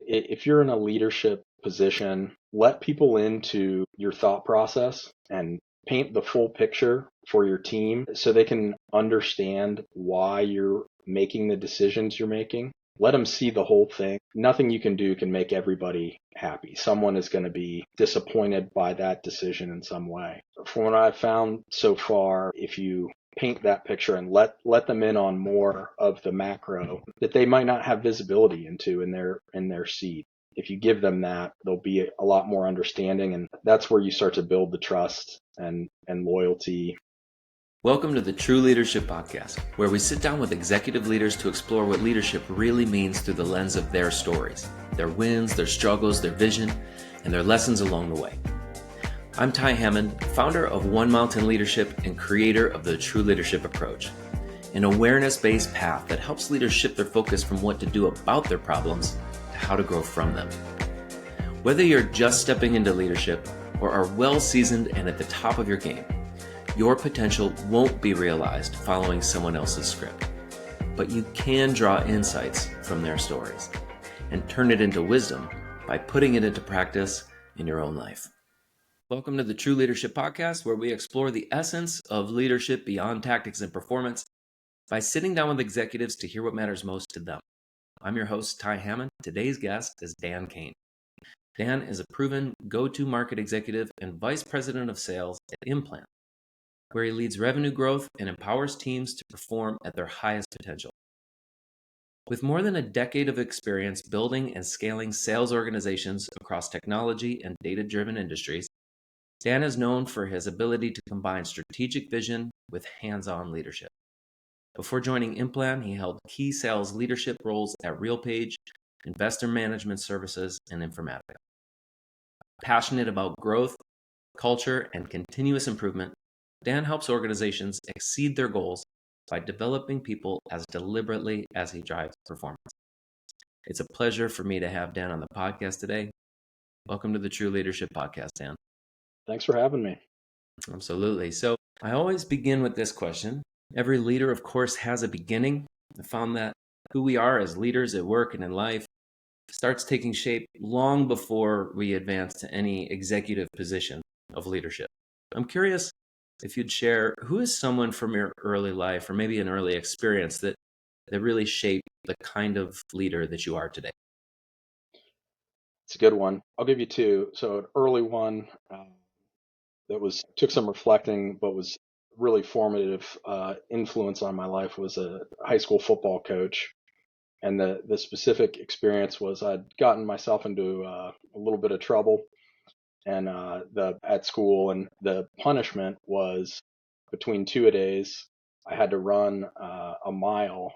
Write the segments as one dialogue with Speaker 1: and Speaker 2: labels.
Speaker 1: if you're in a leadership position, let people into your thought process and paint the full picture for your team so they can understand why you're making the decisions you're making. Let them see the whole thing. Nothing you can do can make everybody happy. Someone is going to be disappointed by that decision in some way. From what I've found so far, if you paint that picture and let them in on more of the macro that they might not have visibility into in their seat. If you give them that, they'll be a lot more understanding, and that's where you start to build the trust and loyalty.
Speaker 2: Welcome to the True Leadership Podcast, where we sit down with executive leaders to explore what leadership really means through the lens of their stories, their wins, their struggles, their vision, and their lessons along the way. I'm Ty Hammond, founder of One Mountain Leadership and creator of the True Leadership Approach, an awareness-based path that helps leaders shift their focus from what to do about their problems to how to grow from them. Whether you're just stepping into leadership or are well-seasoned and at the top of your game, your potential won't be realized following someone else's script, but you can draw insights from their stories and turn it into wisdom by putting it into practice in your own life. Welcome to the True Leadership Podcast, where we explore the essence of leadership beyond tactics and performance by sitting down with executives to hear what matters most to them. I'm your host, Ty Hammond. Today's guest is Dan Cain. Dan is a proven go-to market executive and vice president of sales at IMPLAN, where he leads revenue growth and empowers teams to perform at their highest potential. With more than a decade of experience building and scaling sales organizations across technology and data-driven industries, Dan is known for his ability to combine strategic vision with hands-on leadership. Before joining IMPLAN, he held key sales leadership roles at RealPage, Investor Management Services, and Informatica. Passionate about growth, culture, and continuous improvement, Dan helps organizations exceed their goals by developing people as deliberately as he drives performance. It's a pleasure for me to have Dan on the podcast today. Welcome to the True Leadership Podcast, Dan.
Speaker 1: Thanks for having me.
Speaker 2: Absolutely. So I always begin with this question. Every leader, of course, has a beginning. I found that who we are as leaders at work and in life starts taking shape long before we advance to any executive position of leadership. I'm curious if you'd share, who is someone from your early life or maybe an early experience that really shaped the kind of leader that you are today?
Speaker 1: It's a good one. I'll give you two. So an early one that took some reflecting, but was really formative influence on my life was a high school football coach. And the specific experience was I'd gotten myself into a little bit of trouble and at school, and the punishment was between two-a-days. I had to run a mile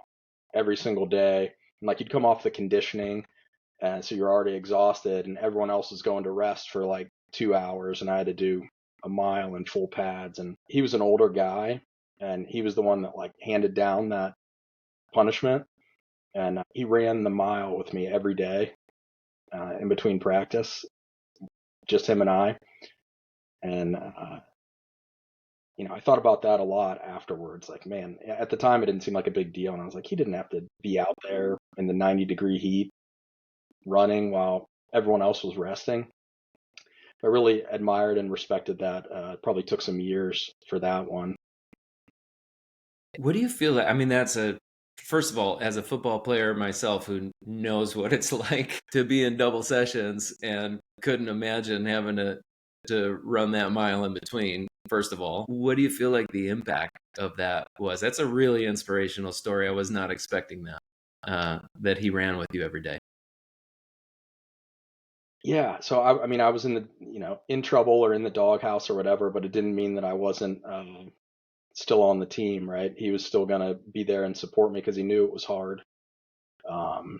Speaker 1: every single day, and like you'd come off the conditioning, and so you're already exhausted, and everyone else is going to rest for like 2 hours, and I had to do a mile in full pads. And he was an older guy, and he was the one that like handed down that punishment, and he ran the mile with me every day in between practice, just him and I. And I thought about that a lot afterwards. Like, man, at the time it didn't seem like a big deal, and I was like, he didn't have to be out there in the 90-degree heat running while everyone else was resting. I really admired and respected that. Probably took some years for that one.
Speaker 2: What do you feel that, first of all, as a football player myself who knows what it's like to be in double sessions and couldn't imagine having to run that mile in between, first of all, what do you feel like the impact of that was? That's a really inspirational story. I was not expecting that he ran with you every day.
Speaker 1: Yeah, so I was in in trouble or in the doghouse or whatever, but it didn't mean that I wasn't still on the team, right? He was still gonna be there and support me because he knew it was hard. And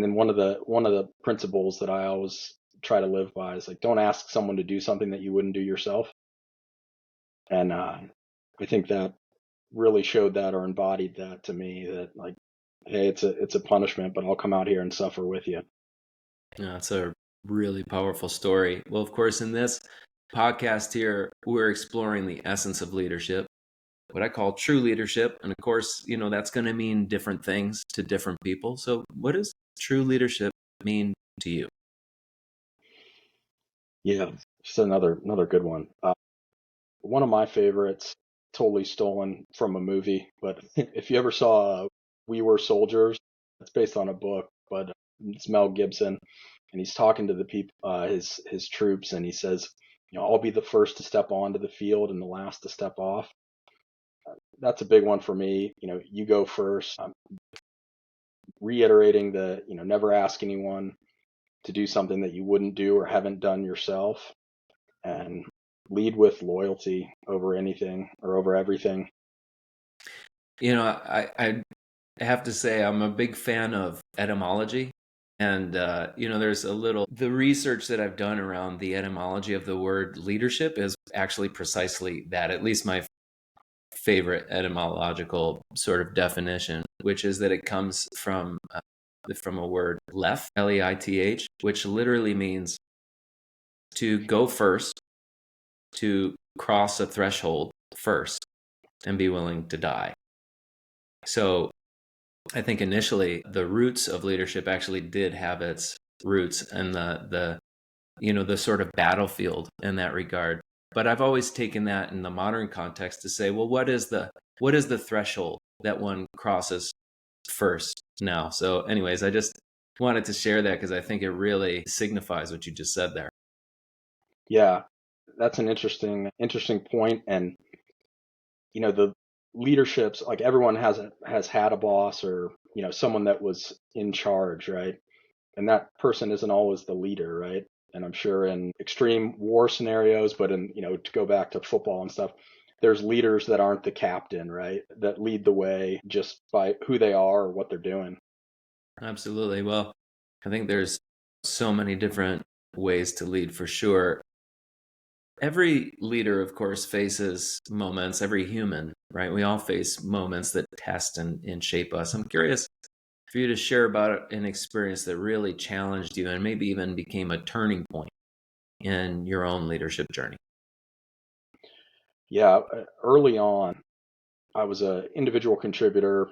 Speaker 1: then one of the principles that I always try to live by is like, don't ask someone to do something that you wouldn't do yourself. And I think that really showed that or embodied that to me, that like, hey, it's a punishment, but I'll come out here and suffer with you.
Speaker 2: Yeah, it's a really powerful story. Well, of course, in this podcast here, we're exploring the essence of leadership, what I call true leadership. And of course, that's going to mean different things to different people. So what does true leadership mean to you?
Speaker 1: Yeah, just another good one. One of my favorites, totally stolen from a movie, but if you ever saw We Were Soldiers, it's based on a book, but it's Mel Gibson, and he's talking to the people, his troops, and he says, I'll be the first to step onto the field and the last to step off. That's a big one for me. You go first. Reiterating the, never ask anyone to do something that you wouldn't do or haven't done yourself, and lead with loyalty over anything or over everything.
Speaker 2: I have to say I'm a big fan of etymology. And, there's the research that I've done around the etymology of the word leadership is actually precisely that, at least my favorite etymological sort of definition, which is that it comes from a word left, Leith, which literally means to go first, to cross a threshold first, and be willing to die. So I think initially the roots of leadership actually did have its roots in the sort of battlefield in that regard. But I've always taken that in the modern context to say, well, what is the threshold that one crosses first now? So anyways, I just wanted to share that because I think it really signifies what you just said there.
Speaker 1: Yeah, that's an interesting point. And the leaderships, like everyone has had a boss or someone that was in charge, right? And that person isn't always the leader, right? And I'm sure in extreme war scenarios, but in to go back to football and stuff, there's leaders that aren't the captain, right? That lead the way just by who they are or what they're doing.
Speaker 2: Absolutely. Well, I think there's so many different ways to lead for sure. Every leader, of course, faces moments, every human, right? We all face moments that test and shape us. I'm curious for you to share about an experience that really challenged you and maybe even became a turning point in your own leadership journey.
Speaker 1: Yeah, early on, I was a individual contributor,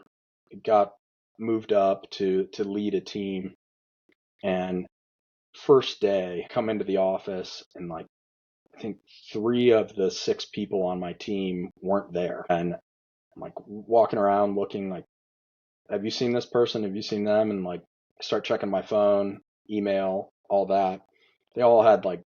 Speaker 1: got moved up to lead a team, and first day come into the office and like I think 3 of the 6 people on my team weren't there. And I'm like walking around looking like, have you seen this person? Have you seen them? And like start checking my phone, email, all that. They all had like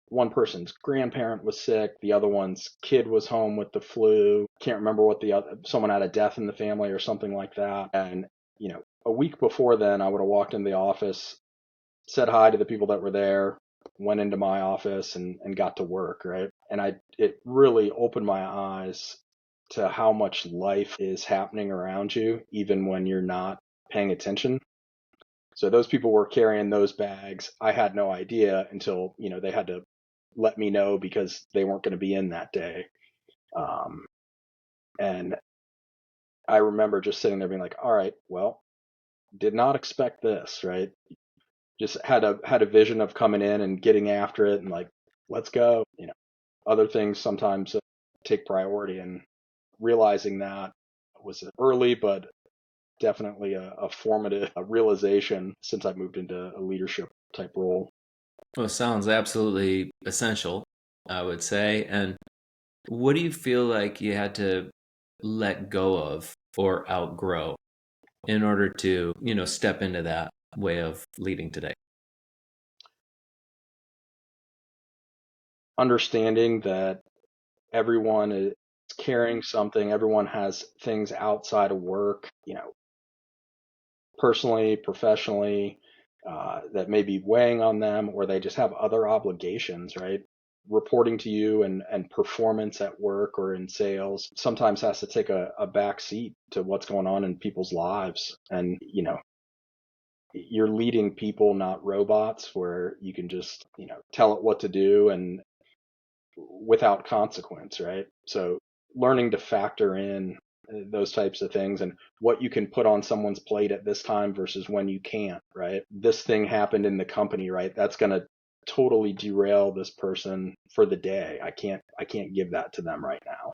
Speaker 1: one person's grandparent was sick, the other one's kid was home with the flu. Can't remember what someone had a death in the family or something like that. And a week before then, I would have walked in the office, said hi to the people that were there, went into my office and got to work, right? And it really opened my eyes to how much life is happening around you, even when you're not paying attention. So those people were carrying those bags. I had no idea until, they had to let me know because they weren't going to be in that day. And I remember just sitting there being like, all right, well, did not expect this, right? Just had a vision of coming in and getting after it and like, let's go. Other things sometimes take priority, and realizing that was early, but definitely a formative realization since I moved into a leadership type role.
Speaker 2: Well, it sounds absolutely essential, I would say. And what do you feel like you had to let go of or outgrow in order to, step into that way of leading today?
Speaker 1: Understanding that everyone is carrying something, everyone has things outside of work, personally, professionally, that may be weighing on them, or they just have other obligations, right? Reporting to you and performance at work or in sales sometimes has to take a back seat to what's going on in people's lives. And, you're leading people, not robots, where you can just, tell it what to do and without consequence, right? So learning to factor in those types of things and what you can put on someone's plate at this time versus when you can't, right? This thing happened in the company, right? That's going to totally derail this person for the day. I can't give that to them right now.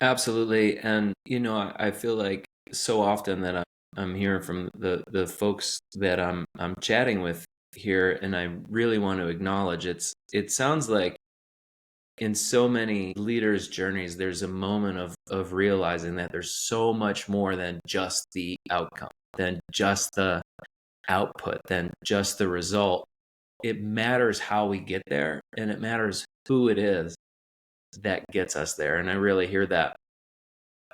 Speaker 2: Absolutely. And, I feel like so often that I'm hearing from the folks that I'm chatting with here, and I really want to acknowledge it sounds like in so many leaders' journeys, there's a moment of realizing that there's so much more than just the outcome, than just the output, than just the result. It matters how we get there, and it matters who it is that gets us there. And I really hear that,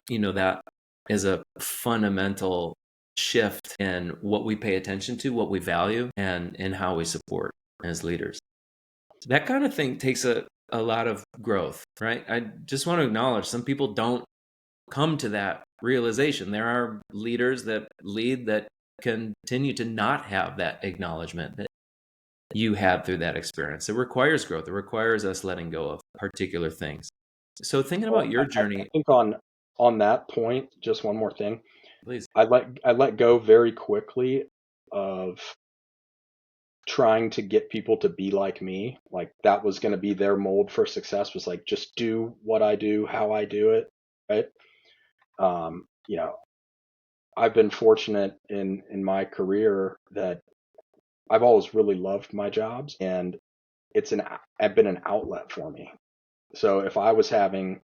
Speaker 2: that is a fundamental shift in what we pay attention to, what we value, and how we support as leaders. That kind of thing takes a lot of growth, right? I just want to acknowledge some people don't come to that realization. There are leaders that lead that continue to not have that acknowledgement that you had through that experience. It requires growth. It requires us letting go of particular things. So thinking
Speaker 1: Well,
Speaker 2: about your
Speaker 1: I
Speaker 2: journey,
Speaker 1: think on that point, just one more thing.
Speaker 2: please.
Speaker 1: I let go very quickly of trying to get people to be like me. Like that was going to be their mold for success, was like just do what I do, how I do it, right? You know, I've been fortunate in my career that I've always really loved my jobs, and I've been an outlet for me. So if I was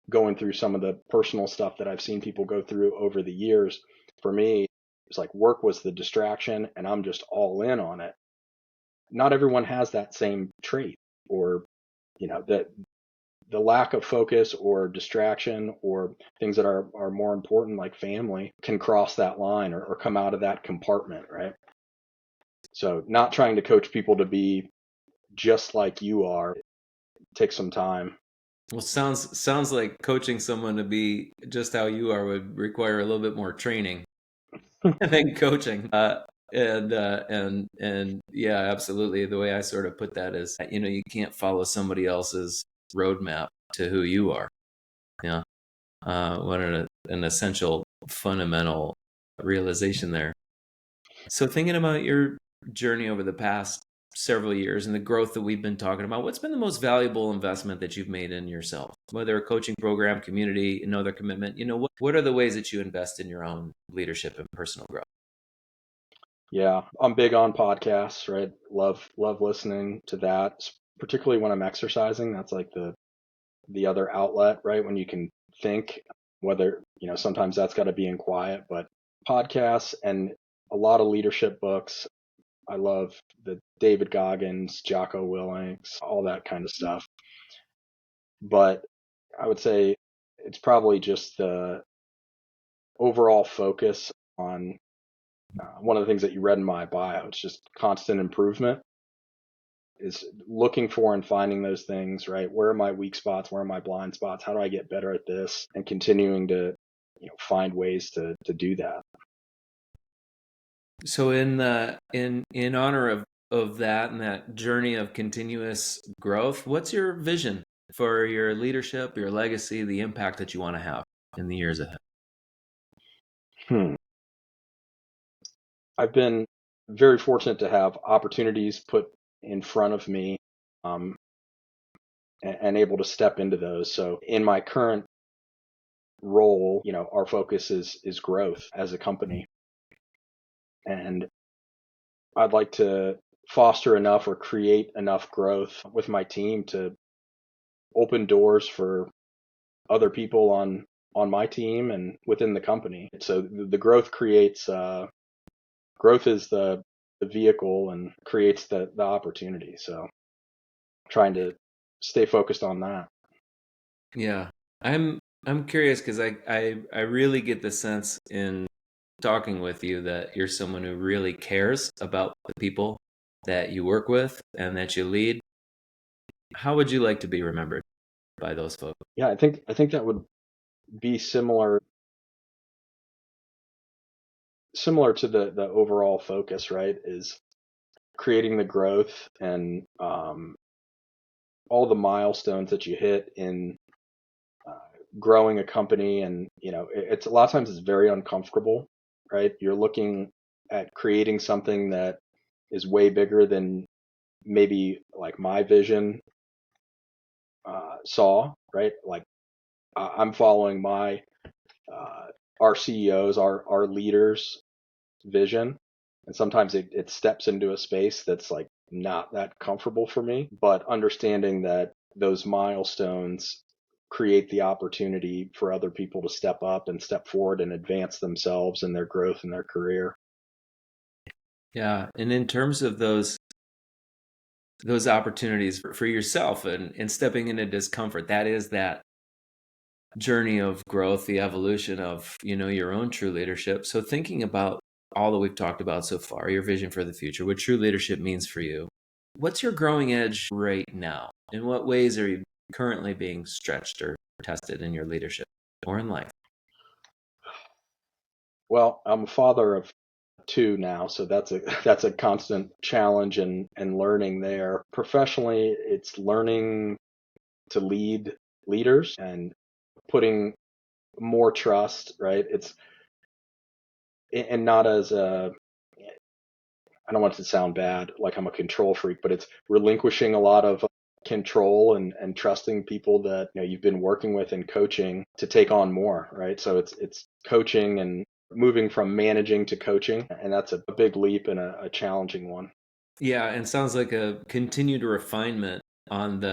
Speaker 1: going through some of the personal stuff that I've seen people go through over the years, for me, it's like work was the distraction and I'm just all in on it. Not everyone has that same trait, or, that the lack of focus or distraction or things that are more important, like family, can cross that line, or come out of that compartment, right? So not trying to coach people to be just like you are takes some time.
Speaker 2: Well, sounds like coaching someone to be just how you are would require a little bit more training than coaching. And yeah, absolutely. The way I sort of put that is, you can't follow somebody else's roadmap to who you are. Yeah. What an essential, fundamental realization there. So thinking about your journey over the past several years and the growth that we've been talking about, what's been the most valuable investment that you've made in yourself? Whether a coaching program, community, another commitment, what are the ways that you invest in your own leadership and personal growth?
Speaker 1: Yeah, I'm big on podcasts, right? Love listening to that, particularly when I'm exercising. That's like the other outlet, right? When you can think, whether, sometimes that's got to be in quiet, but podcasts and a lot of leadership books. I love the David Goggins, Jocko Willink's, all that kind of stuff. But I would say it's probably just the overall focus on one of the things that you read in my bio. It's just constant improvement, is looking for and finding those things, right? Where are my weak spots? Where are my blind spots? How do I get better at this? And continuing to, find ways to do that.
Speaker 2: So in honor of that and that journey of continuous growth, what's your vision for your leadership, your legacy, the impact that you want to have in the years ahead?
Speaker 1: Hmm. I've been very fortunate to have opportunities put in front of me, um, and able to step into those. So in my current role, our focus is growth as a company, and I'd like to foster enough or create enough growth with my team to open doors for other people on my team and within the company. So the growth is the vehicle and creates the opportunity. So trying to stay focused on that.
Speaker 2: Yeah. I'm curious because I really get the sense in talking with you that you're someone who really cares about the people that you work with and that you lead. How would you like to be remembered by those folks?
Speaker 1: Yeah, I think that would be similar to the overall focus, right? Is creating the growth and all the milestones that you hit in uh, growing a company. And it's a lot of times it's very uncomfortable, right? You're looking at creating something that is way bigger than maybe like my vision saw, right? Like I'm following my uh, our CEOs, our leaders, vision. And sometimes it steps into a space that's like not that comfortable for me, but understanding that those milestones create the opportunity for other people to step up and step forward and advance themselves and their growth in their career.
Speaker 2: Yeah. And in terms of those opportunities for yourself and stepping into discomfort, that is that journey of growth, the evolution of, your own true leadership. So thinking about all that we've talked about so far, your vision for the future, what true leadership means for you, what's your growing edge right now? In what ways are you currently being stretched or tested in your leadership or in life?
Speaker 1: Well, I'm a father of two now, so that's a constant challenge and learning there. Professionally, it's learning to lead leaders and putting more trust, right? It's and not as a I don't want it to sound bad, like I'm a control freak, but it's relinquishing a lot of control and trusting people that you've been working with and coaching to take on more, right? So it's coaching and moving from managing to coaching, and that's a big leap and a challenging one.
Speaker 2: Yeah, and sounds like a continued refinement on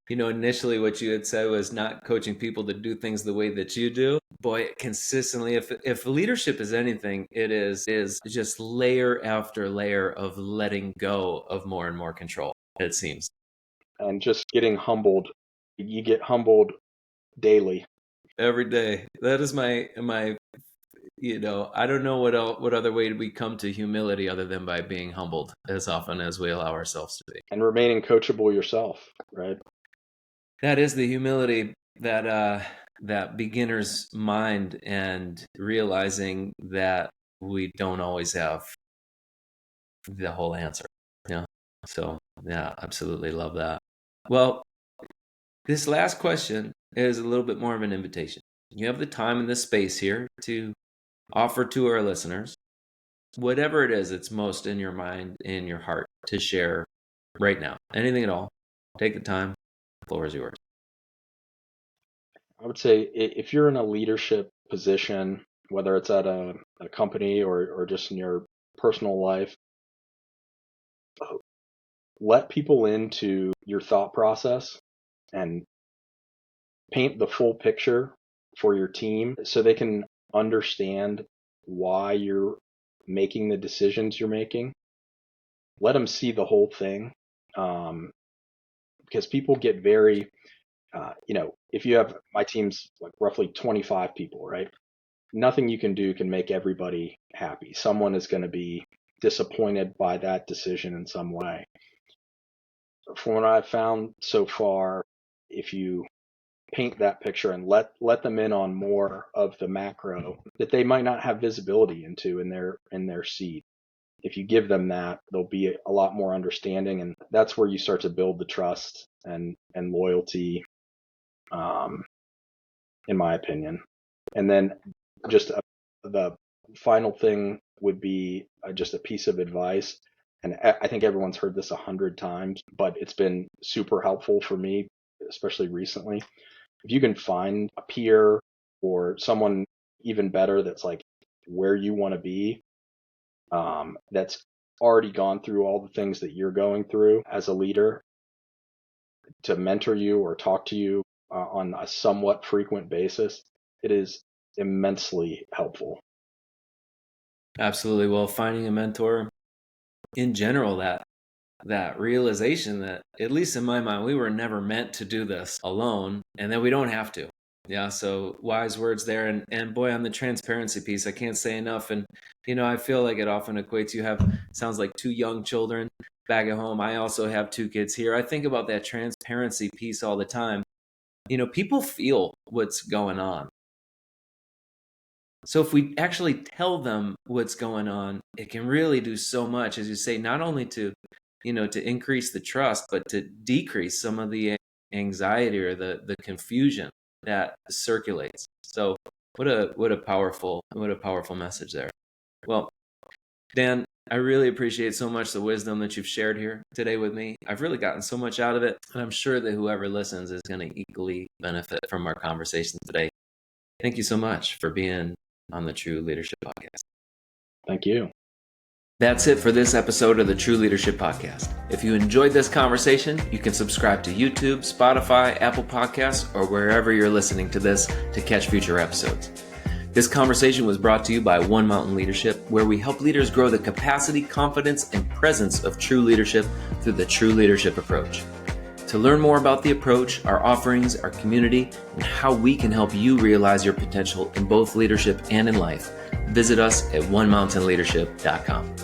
Speaker 2: initially what you had said was not coaching people to do things the way that you do. Boy, consistently, if leadership is anything, it is just layer after layer of letting go of more and more control, it seems.
Speaker 1: And just getting humbled. You get humbled daily.
Speaker 2: Every day. That is my I don't know what other way we come to humility other than by being humbled as often as we allow ourselves to be.
Speaker 1: And remaining coachable yourself, right?
Speaker 2: That is the humility that beginner's mind, and realizing that we don't always have the whole answer. Yeah. So yeah, absolutely love that. Well, this last question is a little bit more of an invitation. You have the time and the space here to offer to our listeners whatever it is that's most in your mind, in your heart, to share right now. Anything at all. Take the time. The floor is yours.
Speaker 1: I would say if you're in a leadership position, whether it's at a company or just in your personal life, let people into your thought process and paint the full picture for your team so they can understand why you're making the decisions you're making. Let them see the whole thing, because people get very, if you have my team's like roughly 25 people, right? Nothing you can do can make everybody happy. Someone is going to be disappointed by that decision in some way. From what I've found so far, if you paint that picture and let them in on more of the macro that they might not have visibility into in their seat. If you give them that, they'll be a lot more understanding, and that's where you start to build the trust and loyalty, um, in my opinion. And then just the final thing would be just a piece of advice. And I think everyone's heard this 100 times, but it's been super helpful for me, especially recently. If you can find a peer or someone even better that's like where you want to be, that's already gone through all the things that you're going through as a leader, to mentor you or talk to you on a somewhat frequent basis, it is immensely helpful.
Speaker 2: Absolutely. Well, finding a mentor in general, that realization that, at least in my mind, we were never meant to do this alone, and that we don't have to. Yeah, so wise words there. And boy, on the transparency piece, I can't say enough. And I feel like it often equates, sounds like two young children back at home. I also have two kids here. I think about that transparency piece all the time. People feel what's going on. So if we actually tell them what's going on, it can really do so much, as you say, not only to increase the trust, but to decrease some of the anxiety or the confusion that circulates. So what a powerful message there. Well, Dan, I really appreciate so much the wisdom that you've shared here today with me. I've really gotten so much out of it, and I'm sure that whoever listens is going to equally benefit from our conversation today. Thank you so much for being on the True Leadership Podcast.
Speaker 1: Thank you.
Speaker 2: That's it for this episode of the True Leadership Podcast. If you enjoyed this conversation, you can subscribe to YouTube, Spotify, Apple Podcasts, or wherever you're listening to this to catch future episodes. This conversation was brought to you by One Mountain Leadership, where we help leaders grow the capacity, confidence, and presence of true leadership through the True Leadership approach. To learn more about the approach, our offerings, our community, and how we can help you realize your potential in both leadership and in life, visit us at onemountainleadership.com.